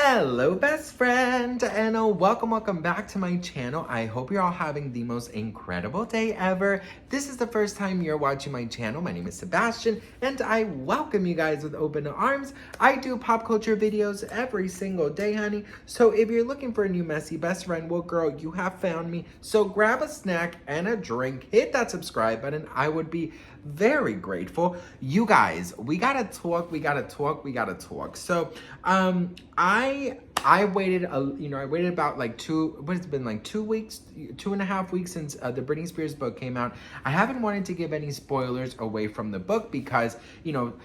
Hello best friend, and welcome back to my channel. I hope you're all having the most incredible day ever. This is the first time you're watching my channel. My name is Sebastian and I welcome you guys with open arms. I do pop culture videos every single day, honey. So if you're looking for a new messy best friend, well girl, you have found me. So grab a snack and a drink, hit that subscribe button. I would be very grateful. You guys, we gotta talk. So I waited I waited about like 2 weeks, 2.5 weeks since the Britney Spears book came out. I haven't wanted to give any spoilers away from the book because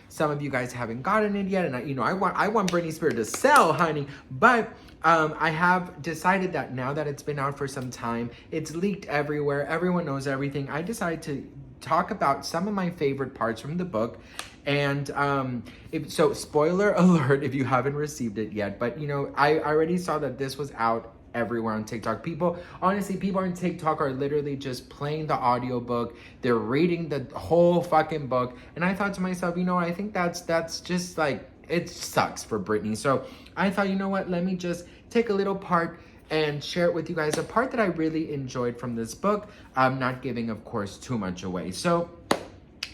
some of you guys haven't gotten it yet, and I want Britney Spears to sell, honey. But I have decided that now that it's been out for some time, it's leaked everywhere, everyone knows everything. I decided to talk about some of my favorite parts from the book. And so spoiler alert if you haven't received it yet, but I already saw that this was out everywhere on TikTok. People on TikTok are literally just playing the audiobook. They're reading the whole fucking book. And I thought to myself, I think that's just like, it sucks for Britney. So I thought, let me just take a little part and share it with you guys, a part that I really enjoyed from this book. I'm not giving, of course, too much away. So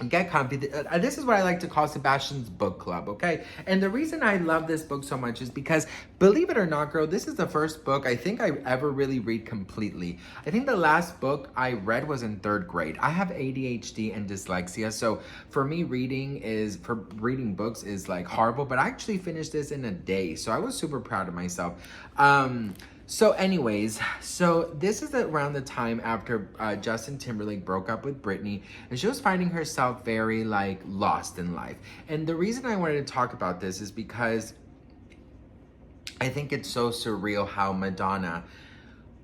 get comfy. This is what I like to call Sebastian's book club, okay? And the reason I love this book so much is because, believe it or not, girl, this is the first book I think I ever really read completely. I think the last book I read was in 3rd grade. I have ADHD and dyslexia, so for me, reading books is like horrible, but I actually finished this in a day, so I was super proud of myself. So anyways, so this is around the time after Justin Timberlake broke up with Britney, and she was finding herself very like lost in life. And the reason I wanted to talk about this is because I think it's so surreal how Madonna,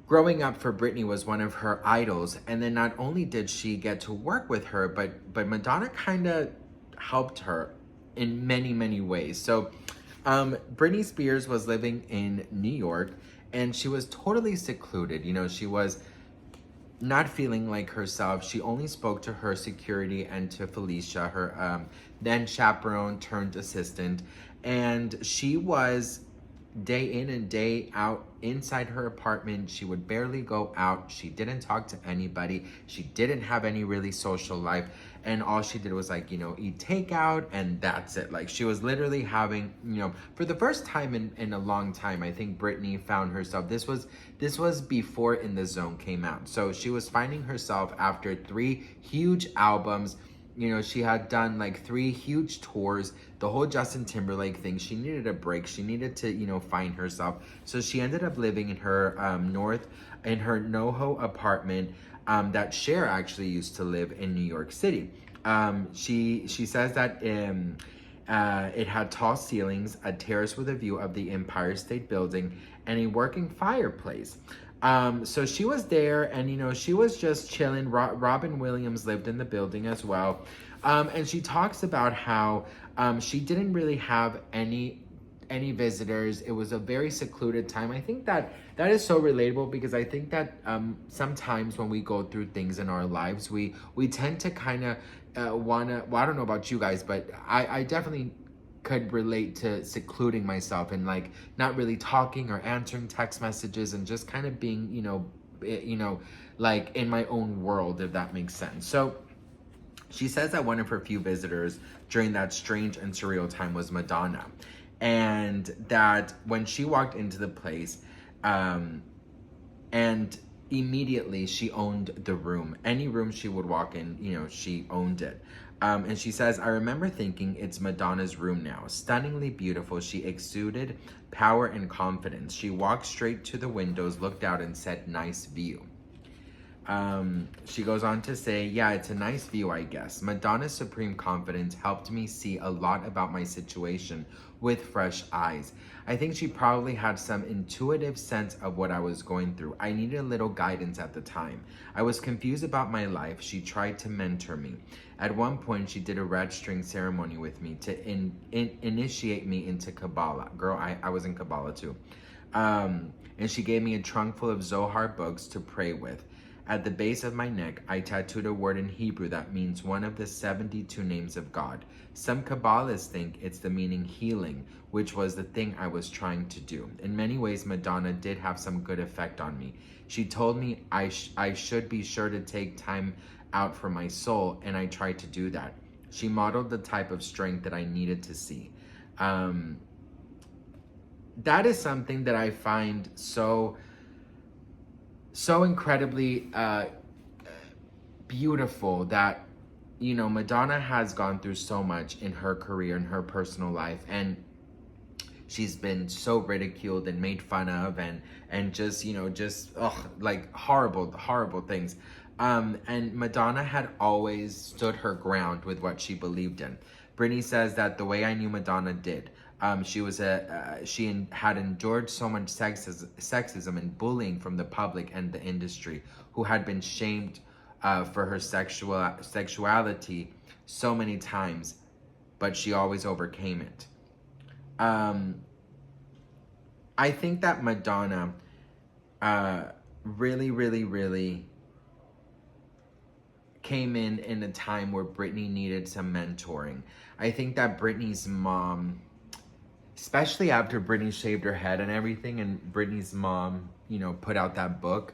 growing up for Britney, was one of her idols. And then not only did she get to work with her, but Madonna kind of helped her in many, many ways. So Britney Spears was living in New York, and she was totally secluded. She was not feeling like herself. She only spoke to her security and to Felicia, her then chaperone turned assistant. And she was day in and day out inside her apartment. She would barely go out. She didn't talk to anybody. She didn't have any really social life. And all she did was like, eat takeout, and that's it. Like, she was literally having, for the first time in a long time, I think Britney found herself. This was before In the Zone came out. So she was finding herself after 3 huge albums. She had done like 3 huge tours, the whole Justin Timberlake thing. She needed a break. She needed to, find herself. So she ended up living in her NoHo apartment that Cher actually used to live in New York City. She says that it had tall ceilings, a terrace with a view of the Empire State Building, and a working fireplace. So she was there, and she was just chilling. Robin Williams lived in the building as well. And she talks about how she didn't really have any visitors. It was a very secluded time. I think that is so relatable, because I think that sometimes when we go through things in our lives, we tend to kind of I don't know about you guys, but I definitely could relate to secluding myself and like not really talking or answering text messages and just kind of being, like in my own world, if that makes sense. So she says that one of her few visitors during that strange and surreal time was Madonna. And that when she walked into the place, and immediately she owned the room. Any room she would walk in, she owned it. And she says, I remember thinking, it's Madonna's room now. Stunningly beautiful, she exuded power and confidence. She walked straight to the windows, looked out, and said, nice view. She goes on to say, yeah, it's a nice view, I guess. Madonna's supreme confidence helped me see a lot about my situation with fresh eyes. I think she probably had some intuitive sense of what I was going through. I needed a little guidance at the time. I was confused about my life. She tried to mentor me. At one point, she did a red string ceremony with me to initiate me into Kabbalah. Girl, I was in Kabbalah too. And she gave me a trunk full of Zohar books to pray with. At the base of my neck, I tattooed a word in Hebrew that means one of the 72 names of God. Some Kabbalists think it's the meaning healing, which was the thing I was trying to do. In many ways, Madonna did have some good effect on me. She told me I should be sure to take time out for my soul, and I tried to do that. She modeled the type of strength that I needed to see. That is something that I find so incredibly beautiful, that, you know, Madonna has gone through so much in her career, in her personal life, and she's been so ridiculed and made fun of, and just, you know, just like horrible things. And Madonna had always stood her ground with what she believed in. Britney says that the way I knew Madonna did. She had endured so much sexism and bullying from the public and the industry, who had been shamed for her sexuality so many times, but she always overcame it. I think that Madonna really came in a time where Britney needed some mentoring. I think that Britney's mom, especially after Britney shaved her head and everything, and Britney's mom, you know, put out that book,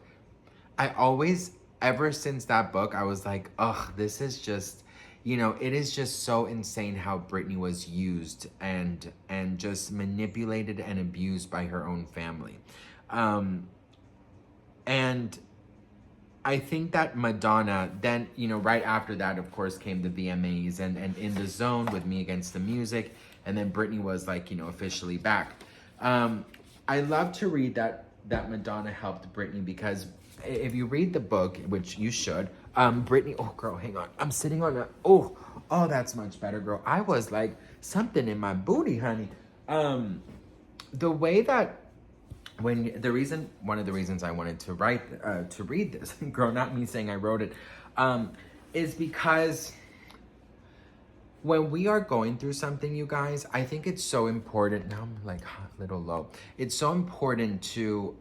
ever since that book, I was like, ugh, this is just, you know, it is just so insane how Britney was used and just manipulated and abused by her own family. And I think that Madonna, then, you know, right after that, of course, came the VMAs and In the Zone with Me Against the Music. And then Britney was, like, you know, officially back. I love to read that Madonna helped Britney, because if you read the book, which you should, Britney, oh girl, hang on. I'm sitting on oh, that's much better, girl. I was like, something in my booty, honey. The way that, one of the reasons I wanted to read this, girl, not me saying I wrote it, is because when we are going through something, you guys, I think it's so important. Now I'm like a little low. It's so important to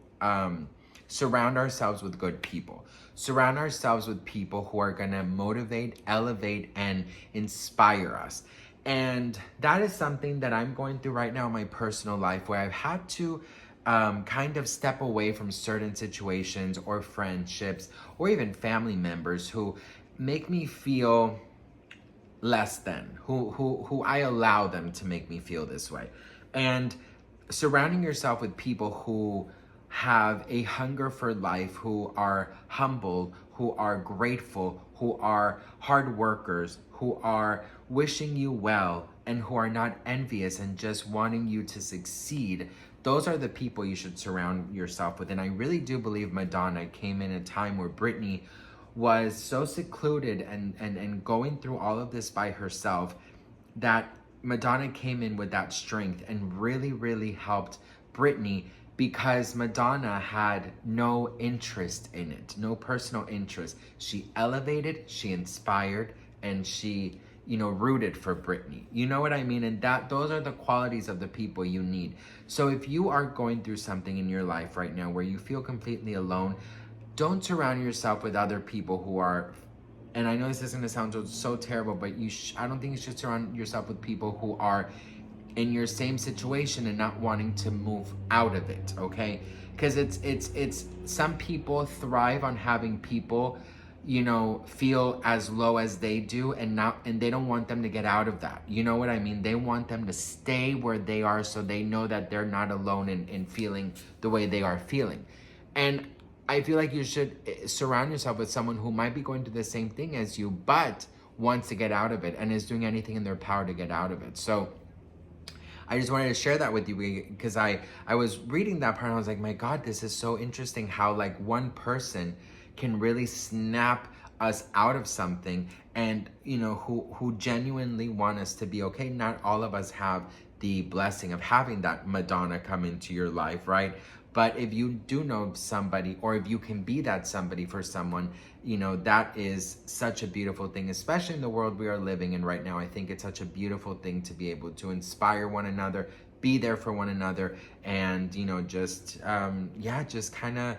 surround ourselves with good people. Surround ourselves with people who are going to motivate, elevate, and inspire us. And that is something that I'm going through right now in my personal life, where I've had to kind of step away from certain situations or friendships or even family members who make me feel less than, who I allow them to make me feel this way. And surrounding yourself with people who have a hunger for life, who are humble, who are grateful, who are hard workers, who are wishing you well, and who are not envious and just wanting you to succeed. Those are the people you should surround yourself with. And I really do believe Madonna came in a time where Britney was so secluded and going through all of this by herself, that Madonna came in with that strength and really helped Britney, because Madonna had no interest in it, no personal interest. She elevated, she inspired, and she, you know, rooted for Britney. You know what I mean? And those are the qualities of the people you need. So if you are going through something in your life right now where you feel completely alone, don't surround yourself with other people who are, and I know this is going to sound so terrible, but I don't think you should surround yourself with people who are in your same situation and not wanting to move out of it, okay? Because it's some people thrive on having people, you know, feel as low as they do, and they don't want them to get out of that. You know what I mean? They want them to stay where they are, so they know that they're not alone in feeling the way they are feeling. And I feel like you should surround yourself with someone who might be going through the same thing as you, but wants to get out of it and is doing anything in their power to get out of it. So I just wanted to share that with you, because I was reading that part and I was like, my God, this is so interesting how, like, one person can really snap us out of something, and, you know, who genuinely want us to be okay. Not all of us have the blessing of having that Madonna come into your life, right? But if you do know somebody, or if you can be that somebody for someone, you know, that is such a beautiful thing, especially in the world we are living in right now. I think it's such a beautiful thing to be able to inspire one another, be there for one another, and, you know, just kind of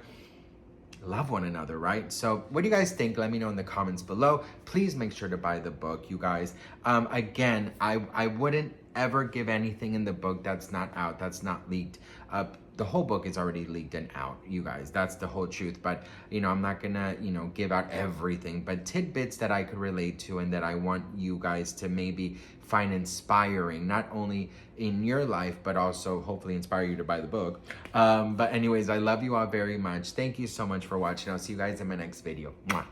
love one another, right? So what do you guys think? Let me know in the comments below. Please make sure to buy the book, you guys. Again, I wouldn't ever give anything in the book that's not out, that's not leaked. The whole book is already leaked and out, you guys. That's the whole truth. But, you know, I'm not gonna, you know, give out everything, but tidbits that I could relate to and that I want you guys to maybe find inspiring, not only in your life, but also hopefully inspire you to buy the book. But anyways, I love you all very much. Thank you so much for watching. I'll see you guys in my next video. Mwah.